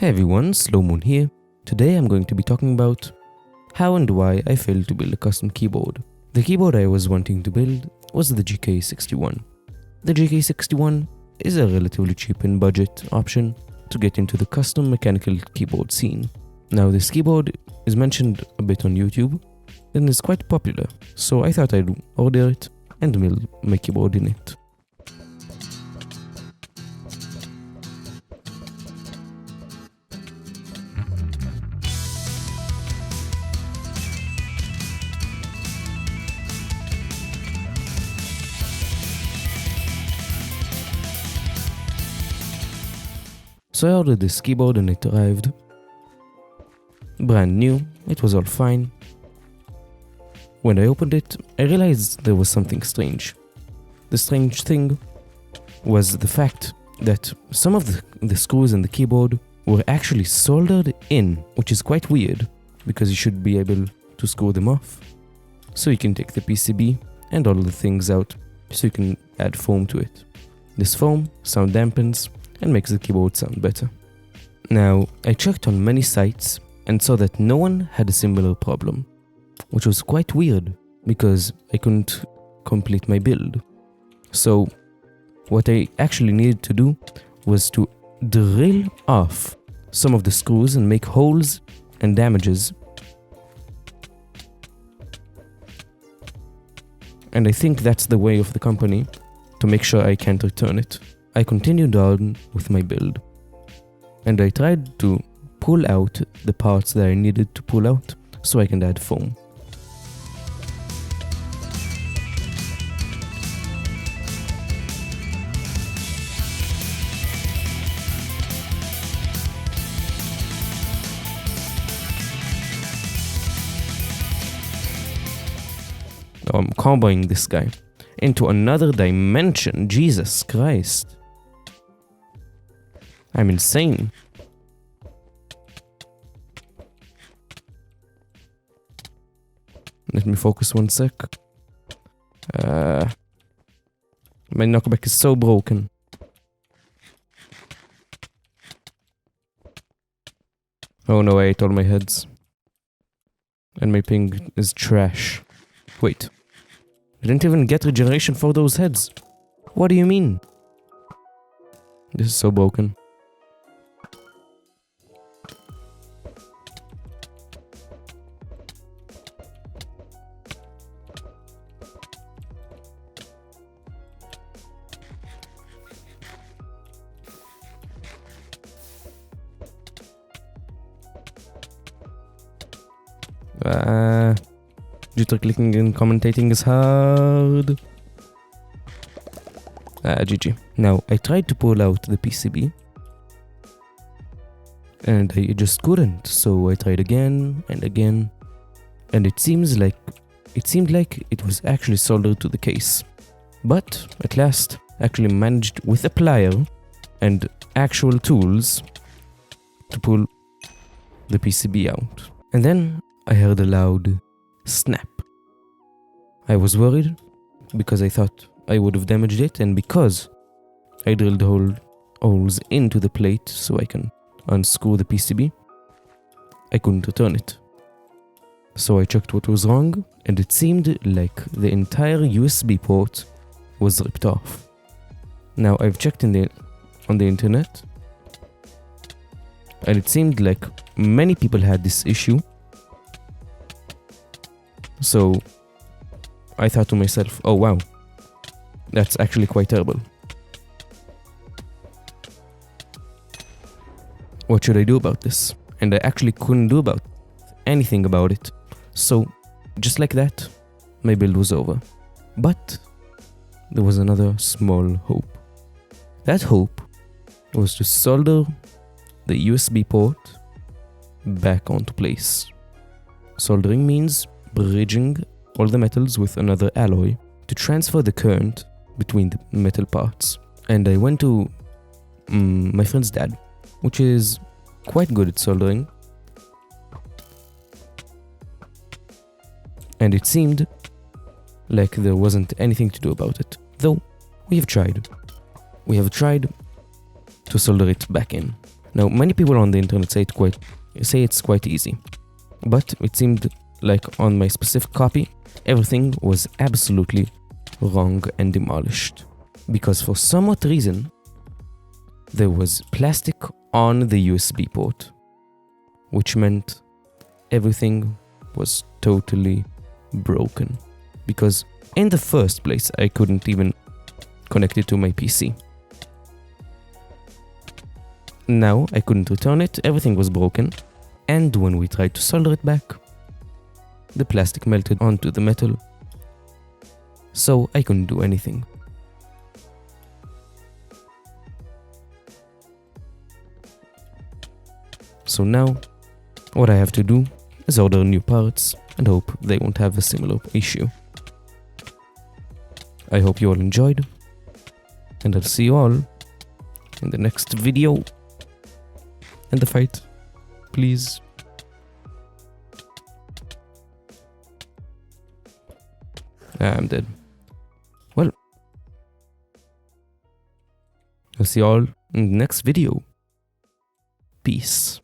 Hey everyone, Slow Moon here. Today I'm going to be talking about how and why I failed to build a custom keyboard. The keyboard I was wanting to build was the GK61. The GK61 is a relatively cheap and budget option to get into the custom mechanical keyboard scene. Now this keyboard is mentioned a bit on YouTube and is quite popular, so I thought I'd order it and build my keyboard in it. So I ordered this keyboard and it arrived. Brand new, it was all fine. When I opened it, I realized there was something strange. The strange thing was the fact that some of the screws in the keyboard were actually soldered in, which is quite weird because you should be able to screw them off. So you can take the PCB and all the things out so you can add foam to it. This foam sound dampens and makes the keyboard sound better. Now, I checked on many sites and saw that no one had a similar problem, which was quite weird because I couldn't complete my build. So, what I actually needed to do was to drill off some of the screws and make holes and damages. And I think that's the way of the company to make sure I can't return it. I continued on with my build, and I tried to pull out the parts that I needed to pull out so I can add foam. Now I'm comboing this guy into another dimension. Jesus Christ. I'm insane. Let me focus one sec. My knockback is so broken. Oh no, I ate all my heads. And my ping is trash. Wait. I didn't even get regeneration for those heads. What do you mean? This is so broken. Jitter clicking and commentating is hard. GG. Now, I tried to pull out the PCB and I just couldn't, so I tried again and again, and it seemed like it was actually soldered to the case. But at last, I actually managed with a plier and actual tools to pull the PCB out. And then I heard a loud snap. I was worried because I thought I would have damaged it, and because I drilled holes into the plate so I can unscrew the PCB, I couldn't return it. So I checked what was wrong, and it seemed like the entire USB port was ripped off. Now I've checked on the internet, and it seemed like many people had this issue. So I thought to myself, oh wow, that's actually quite terrible. What should I do about this? And I actually couldn't do anything about it. So just like that, my build was over. But there was another small hope. That hope was to solder the USB port back onto place. Soldering means bridging all the metals with another alloy to transfer the current between the metal parts. And I went to my friend's dad, which is quite good at soldering. And it seemed like there wasn't anything to do about it, though we have tried. We have tried to solder it back in. Now, many people on the internet say it's quite easy, but it seemed like on my specific copy, everything was absolutely wrong and demolished. Because for some odd reason, there was plastic on the USB port, which meant everything was totally broken. Because in the first place, I couldn't even connect it to my PC. Now I couldn't return it, everything was broken, and when we tried to solder it back, the plastic melted onto the metal, so I couldn't do anything. So now, what I have to do is order new parts and hope they won't have a similar issue. I hope you all enjoyed, and I'll see you all in the next video. And the fight, please. I'm dead. Well, I'll see you all in the next video. Peace.